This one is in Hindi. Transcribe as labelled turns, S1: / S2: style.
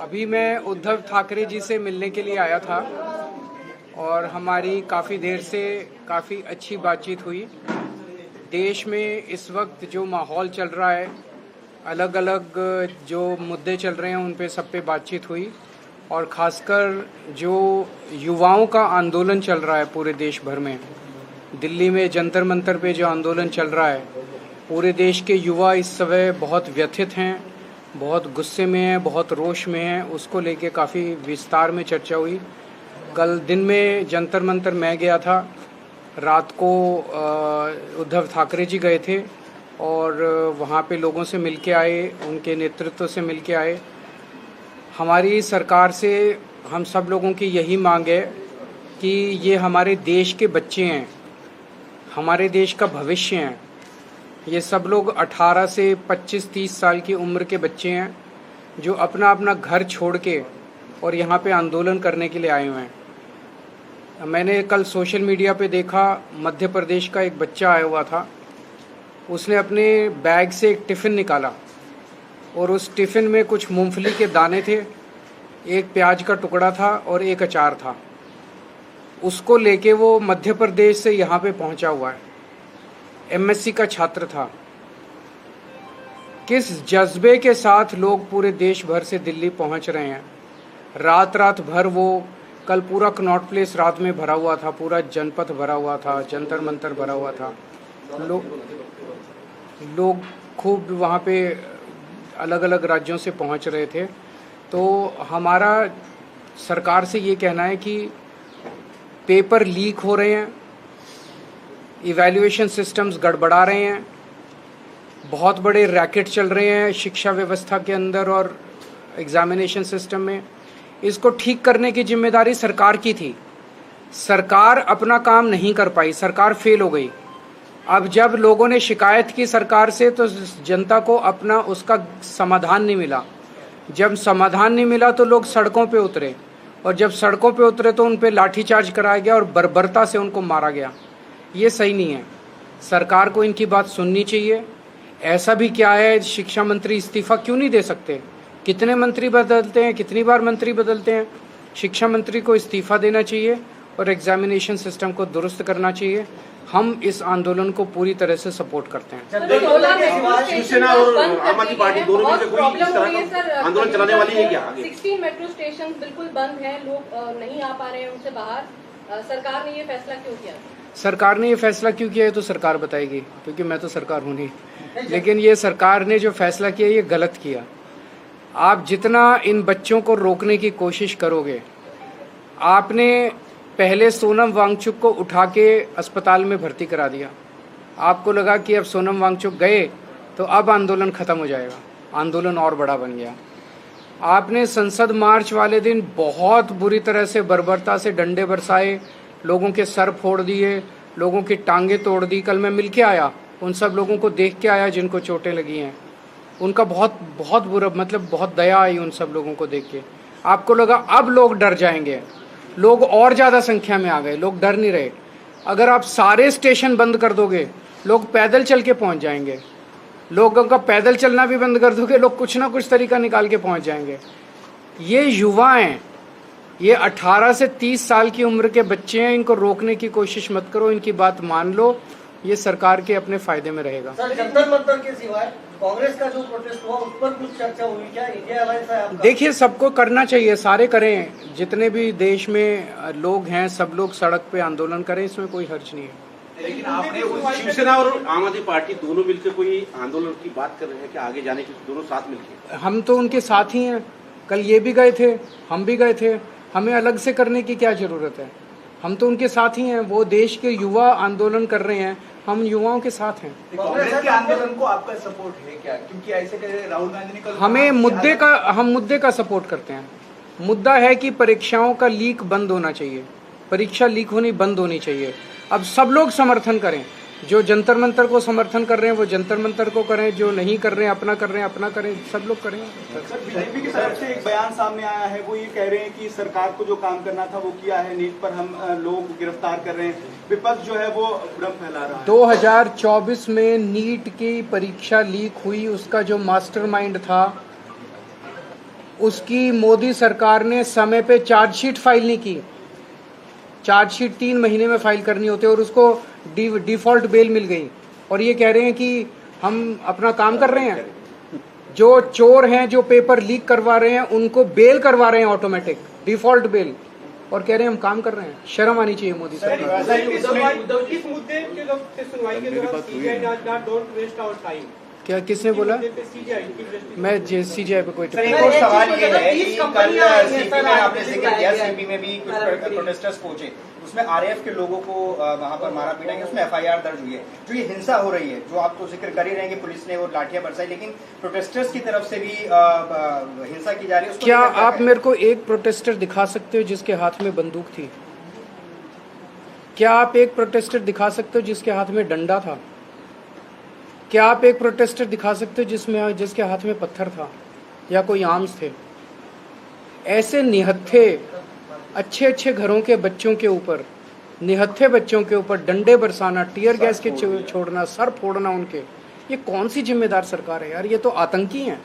S1: अभी मैं उद्धव ठाकरे जी से मिलने के लिए आया था और हमारी काफ़ी देर से काफ़ी अच्छी बातचीत हुई। देश में इस वक्त जो माहौल चल रहा है, अलग अलग जो मुद्दे चल रहे हैं उन पे सब पे बातचीत हुई और ख़ासकर जो युवाओं का आंदोलन चल रहा है पूरे देश भर में, दिल्ली में जंतर मंतर पे जो आंदोलन चल रहा है, पूरे देश के युवा इस समय बहुत व्यथित हैं, बहुत गुस्से में हैं, बहुत रोष में हैं। उसको लेके काफ़ी विस्तार में चर्चा हुई। कल दिन में जंतर मंतर मैं गया था, रात को उद्धव ठाकरे जी गए थे और वहाँ पे लोगों से मिल के आए, उनके नेतृत्व से मिल के आए। हमारी सरकार से हम सब लोगों की यही मांग है कि ये हमारे देश के बच्चे हैं, हमारे देश का भविष्य हैं। ये सब लोग 18 से 25-30 साल की उम्र के बच्चे हैं जो अपना अपना घर छोड़ के और यहाँ पे आंदोलन करने के लिए आए हुए हैं। मैंने कल सोशल मीडिया पे देखा, मध्य प्रदेश का एक बच्चा आया हुआ था, उसने अपने बैग से एक टिफ़िन निकाला और उस टिफ़िन में कुछ मूंगफली के दाने थे, एक प्याज का टुकड़ा था और एक अचार था। उसको लेके वो मध्य प्रदेश से यहाँ पे पहुँचा हुआ है। एमएससी का छात्र था। किस जज्बे के साथ लोग पूरे देश भर से दिल्ली पहुंच रहे हैं। रात रात भर वो कल पूरा कनॉट प्लेस रात में भरा हुआ था, पूरा जनपथ भरा हुआ था, जंतर मंतर भरा हुआ था। लोग खूब वहाँ पे अलग अलग राज्यों से पहुंच रहे थे। तो हमारा सरकार से ये कहना है कि पेपर लीक हो रहे हैं, इवैल्यूएशन सिस्टम्स गड़बड़ा रहे हैं, बहुत बड़े रैकेट चल रहे हैं शिक्षा व्यवस्था के अंदर और एग्जामिनेशन सिस्टम में। इसको ठीक करने की जिम्मेदारी सरकार की थी। सरकार अपना काम नहीं कर पाई, सरकार फेल हो गई। अब जब लोगों ने शिकायत की सरकार से तो जनता को अपना उसका समाधान नहीं मिला। जब समाधान नहीं मिला तो लोग सड़कों पे उतरे और जब सड़कों पे उतरे तो उन पे लाठीचार्ज कराया गया और बर्बरता से उनको मारा गया। ये सही नहीं है। सरकार को इनकी बात सुननी चाहिए। ऐसा भी क्या है, शिक्षा मंत्री इस्तीफा क्यों नहीं दे सकते? कितने मंत्री बदलते हैं, कितनी बार मंत्री बदलते हैं? शिक्षा मंत्री को इस्तीफा देना चाहिए और एग्जामिनेशन सिस्टम को दुरुस्त करना चाहिए। हम इस आंदोलन को पूरी तरह से सपोर्ट करते हैं।
S2: शिवसेना और आम आदमी पार्टी दोनों में से कोई इस तरह का आंदोलन चलाने वाली है क्या?
S3: 16 मेट्रो स्टेशन बिल्कुल बंद हैं, लोग नहीं आ पा रहे हैं उनसे बाहर। सरकार ने ये फैसला क्यों किया?
S1: सरकार ने ये फैसला क्यों किया है तो सरकार बताएगी, क्योंकि मैं तो सरकार हूँ नहीं। लेकिन ये सरकार ने जो फैसला किया ये गलत किया। आप जितना इन बच्चों को रोकने की कोशिश करोगे, आपने पहले सोनम वांगचुक को उठा के अस्पताल में भर्ती करा दिया। आपको लगा कि अब सोनम वांगचुक गए तो अब आंदोलन खत्म हो जाएगा, आंदोलन और बड़ा बन गया। आपने संसद मार्च वाले दिन बहुत बुरी तरह से बर्बरता से डंडे बरसाए, लोगों के सर फोड़ दिए, लोगों की टांगे तोड़ दी। कल मैं मिल के आया, उन सब लोगों को देख के आया जिनको चोटें लगी हैं। उनका बहुत बुरा, मतलब बहुत दया आई उन सब लोगों को देख के। आपको लगा अब लोग डर जाएंगे, लोग और ज़्यादा संख्या में आ गए, लोग डर नहीं रहे। अगर आप सारे स्टेशन बंद कर दोगे, लोग पैदल चल के पहुँच जाएंगे। लोगों का पैदल चलना भी बंद कर दोगे, लोग कुछ ना कुछ तरीका निकाल के पहुँच जाएंगे। ये युवा हैं, ये 18 से 30 साल की उम्र के बच्चे हैं। इनको रोकने की कोशिश मत करो, इनकी बात मान लो, ये सरकार के अपने फायदे में रहेगा।
S4: सर, जंतर मंतर के सिवाय कांग्रेस का जो प्रोटेस्ट हुआ उस पर कुछ चर्चा हुई क्या? इंडिया अलायंस है आपका?
S1: देखिए, सबको करना चाहिए, सारे करें, जितने भी देश में लोग हैं सब लोग सड़क पे आंदोलन करें, इसमें कोई हर्ज नहीं है।
S2: लेकिन आपने शिवसेना और आम आदमी पार्टी दोनों मिलकर कोई आंदोलन की बात कर रहे हैं कि आगे जाने की, दोनों साथ मिलकर?
S1: हम तो उनके साथ ही हैं। कल ये भी गए थे, हम भी गए थे। हमें अलग से करने की क्या जरूरत है? हम तो उनके साथ ही हैं। वो देश के युवा आंदोलन कर रहे हैं, हम युवाओं के साथ हैं।
S5: कांग्रेस के आंदोलन को आपका सपोर्ट है क्या? क्योंकि ऐसे कह रहे राहुल गांधी ने कल
S1: हम मुद्दे का सपोर्ट करते हैं। मुद्दा है कि परीक्षाओं का लीक बंद होना चाहिए, परीक्षा लीक होनी बंद होनी चाहिए। अब सब लोग समर्थन करें, जो जंतर मंतर को समर्थन कर रहे हैं वो जंतर मंतर को करें, जो नहीं कर रहे हैं अपना कर रहे हैं अपना करें, सब लोग करें।
S5: सर, बीजेपी की तरफ से एक बयान सामने आया है, वो ये कह रहे हैं कि सरकार को जो काम करना था वो किया है, नीट पर हम लोग गिरफ्तार कर रहे हैं, विपक्ष जो है वो भ्रम फैला रहा है।
S1: 2024 में नीट की परीक्षा लीक हुई, उसका जो मास्टरमाइंड था उसकी मोदी सरकार ने समय पे चार्जशीट फाइल नहीं की। चार्जशीट 3 महीने में फाइल करनी होती है और उसको डिफॉल्ट बेल मिल गई, और ये कह रहे हैं कि हम अपना काम कर रहे हैं। जो चोर हैं, जो पेपर लीक करवा रहे हैं, उनको बेल करवा रहे हैं ऑटोमेटिक, डिफॉल्ट बेल, और कह रहे हैं हम काम कर रहे हैं। शर्म आनी चाहिए मोदी सरकार।
S6: इस मुद्दे के सुनवाई के दौरान सीबीआई जांच डोंट वेस्ट आवर टाइम,
S1: क्या किसने बोला?
S6: सीबीआई
S1: मैं सीजीआई पे कोई
S7: सर, एक और सवाल ये है कि कल सीपी में आपने जिक्र किया, सीपी में भी कुछ प्रोटेस्टर्स पहुंचे, उसमें आरएएफ के लोगों को वहां पर मारा पीटा गया, उसमें एफआईआर दर्ज हुई है। जो ये हिंसा हो रही है, जो आप तो जिक्र कर ही रहे हैं कि पुलिस ने वो लाठियां बरसाई, लेकिन प्रोटेस्टर्स की तरफ से भी हिंसा की जा रही है।
S1: क्या आप मेरे को एक प्रोटेस्टर दिखा सकते हो जिसके हाथ में बंदूक थी? क्या आप एक प्रोटेस्टर दिखा सकते हो जिसके हाथ में डंडा था? क्या आप एक प्रोटेस्टर दिखा सकते हो जिसके हाथ में पत्थर था या कोई आर्म्स थे? ऐसे निहत्थे अच्छे अच्छे घरों के बच्चों के ऊपर, निहत्थे बच्चों के ऊपर डंडे बरसाना, टीयर गैस के छोड़ना, सर फोड़ना उनके, ये कौन सी जिम्मेदार सरकार है यार? ये तो आतंकी हैं।